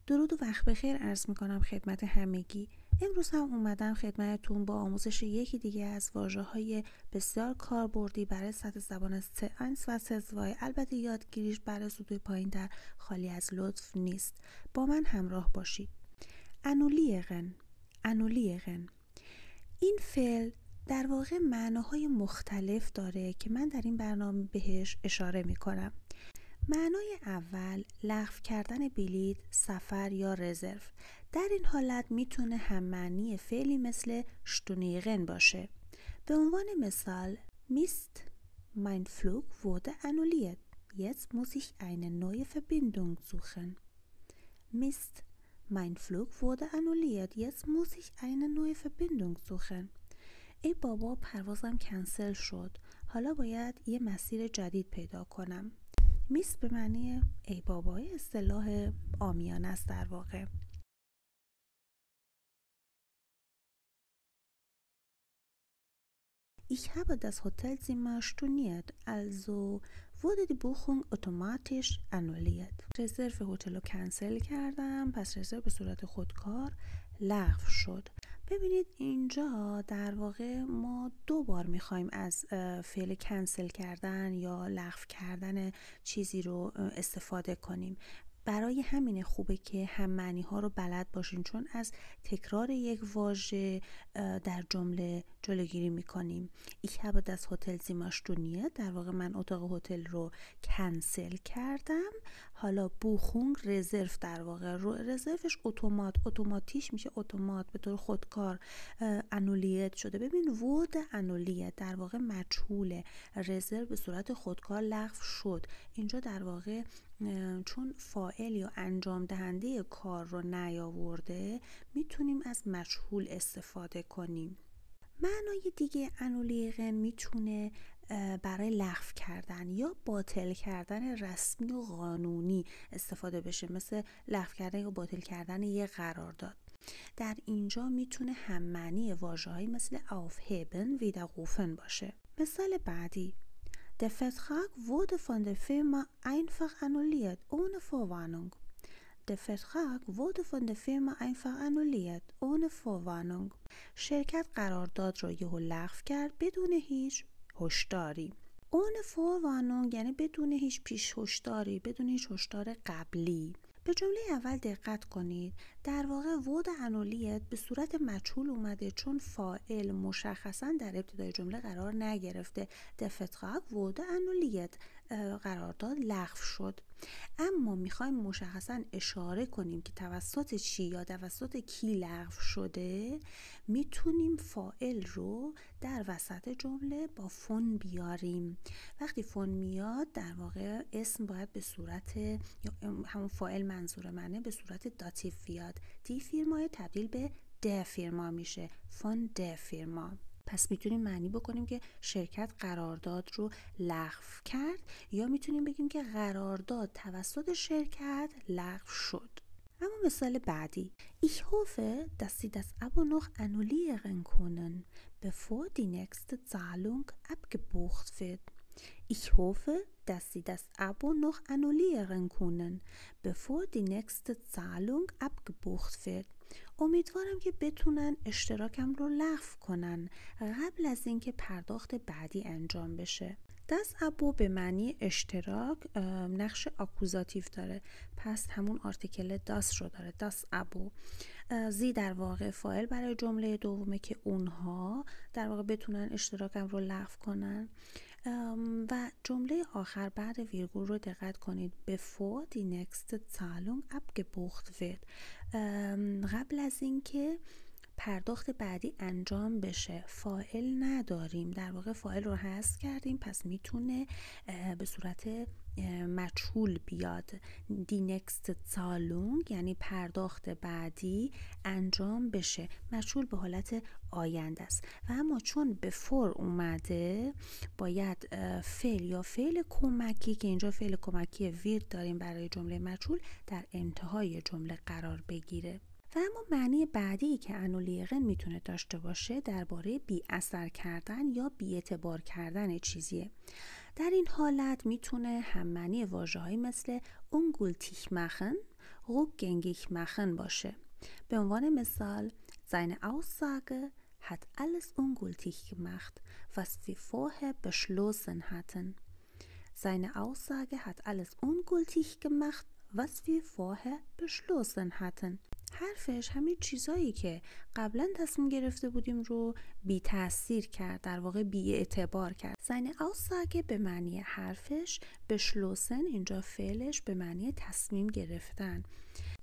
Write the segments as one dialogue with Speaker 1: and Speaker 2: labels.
Speaker 1: درود و وقت بخیر عرض میکنم خدمت همگی. امروز هم اومدم خدمتتون با آموزش یکی دیگه از واژه‌های بسیار کاربردی برای سطح زبان C1 و C2. البته یادگیریش برای سطوح پایین‌تر خالی از لطف نیست. با من همراه باشید. انولیغن. این فعل در واقع معناهای مختلف داره که من در این برنامه بهش اشاره میکنم. معنای اول لغو کردن بلیط، سفر یا رزرو. در این حالت میتونه هم معنی فعلی مثل شتونیغن باشه. به عنوان مثال Mist, mein Flug wurde annulliert. Jetzt muss ich eine neue Verbindung suchen. Mist, mein Flug wurde annulliert. Jetzt muss ich eine neue Verbindung suchen. ای بابا پروازم کنسل شد. حالا باید یه مسیر جدید پیدا کنم. میست به معنی ای بابای اصطلاح عامیانه است در واقع. Ich habe das Hotelzimmer storniert, also wurde die Buchung automatisch annulliert. رزرو هتل رو کنسل کردم، پس رزرو به صورت خودکار لغو شد. ببینید اینجا در واقع ما دو بار میخوایم از فعل کنسل کردن یا لغو کردن چیزی رو استفاده کنیم. برای همین خوبه که هم معنی ها رو بلد باشین، چون از تکرار یک واژه در جمله جلوگیری میکنیم. Ich habe das Hotelzimmer storniert، در واقع من اتاق هتل رو کنسل کردم. حالا بوخونگ رزرو، در واقع رزروش اتوماتیش میشه اتومات، به طور خودکار انولیت شده. ببین وود انولیت در واقع مجهوله، رزرو به صورت خودکار لغو شد. اینجا در واقع چون فاعل یا انجام دهنده کار رو نیاورده میتونیم از مجهول استفاده کنیم. معنای دیگه انولیغن میتونه برای لغو کردن یا باطل کردن رسمی و قانونی استفاده بشه، مثل لغو کردن یا باطل کردن یک قرارداد. در اینجا میتونه هم معنی واژه‌هایی مثل aufheben، widerrufen باشه. مثال بعدی Der Vertrag wurde von der Firma einfach annulliert, ohne Vorwarnung. Der Vertrag wurde von der Firma einfach annulliert, ohne Vorwarnung. شرکت قرارداد رو یهو لغو کرد بدون هیچ هشداری. ohne Vorwarnung یعنی بدون هیچ پیش هشداری، بدون هیچ هشدار قبلی. به جمله اول دقت کنید. در واقع وود انولیت به صورت مجهول اومده چون فاعل مشخصا در ابتدای جمله قرار نگرفته. Der Vertrag wurde annulliert، قرارداد لغو شد. اما میخوایم مشخصا اشاره کنیم که توسط چی یا توسط کی لغو شده، میتونیم فاعل رو در وسط جمله با فون بیاریم. وقتی فون میاد در واقع اسم باید به صورت یا همون فاعل منظور منه به صورت داتیو بیاد. دی فیرما تبدیل به د فیرما میشه، فون د فیرما. پس میتونیم معنی بکنیم که شرکت قرارداد رو لغو کرد، یا میتونیم بگیم که قرارداد توسط شرکت لغو شد. اما مثال بعدی Ich hoffe, dass Sie das Abo noch annullieren können, bevor die nächste Zahlung abgebucht wird. Ich hoffe, dass Sie das Abo noch annullieren können, bevor die nächste Zahlung abgebucht wird. امیدوارم که بتونن اشتراکم رو لغو کنن قبل از اینکه پرداخت بعدی انجام بشه. Das Abo به معنی اشتراک نقش آکوزاتیو داره، پس همون آرتیکل das رو داره. Das Abo. زی در واقع فاعل برای جمله دومه که اونها در واقع بتونن اشتراکم رو لغو کنن. و جمله آخر بعد ویرگول رو دقت کنید. bevor die nächste Zahlung abgebucht wird، قبل از اینکه پرداخت بعدی انجام بشه. فاعل نداریم، در واقع فاعل رو حذف کردیم، پس میتونه به صورت مجهول بیاد. دی نکست زالونگ یعنی پرداخت بعدی انجام بشه، مجهول به حالت آینده است. و اما چون به فور اومده باید فعل یا فعل کمکی که اینجا فعل کمکی ویرد داریم برای جمله مجهول در انتهای جمله قرار بگیره. و اما معنی بعدی که انولیغن میتونه داشته باشه درباره بی اثر کردن یا بی اعتبار کردن چیزیه. در این حالت میتونه هم معنی واژه‌هایی مثل ungültig machen rückgängig machen باشه. به عنوان مثال seine Aussage hat alles ungültig gemacht, was wir vorher beschlossen hatten. Seine Aussage hat alles ungültig gemacht, was wir vorher beschlossen hatten. حرفش همین چیزایی که قبلا تصمیم گرفته بودیم رو بی تأثیر کرد، در واقع بی اعتبار کرد. seine Aussage به معنی حرفش، beschlossen اینجا فعلش به معنی تصمیم گرفتن.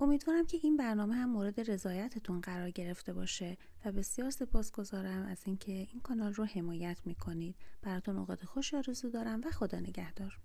Speaker 1: امیدوارم که این برنامه هم مورد رضایتتون قرار گرفته باشه و بسیار سپاسگزارم از اینکه این کانال رو حمایت میکنید. براتون اوقات خوش آرزو دارم و خدا نگهدار.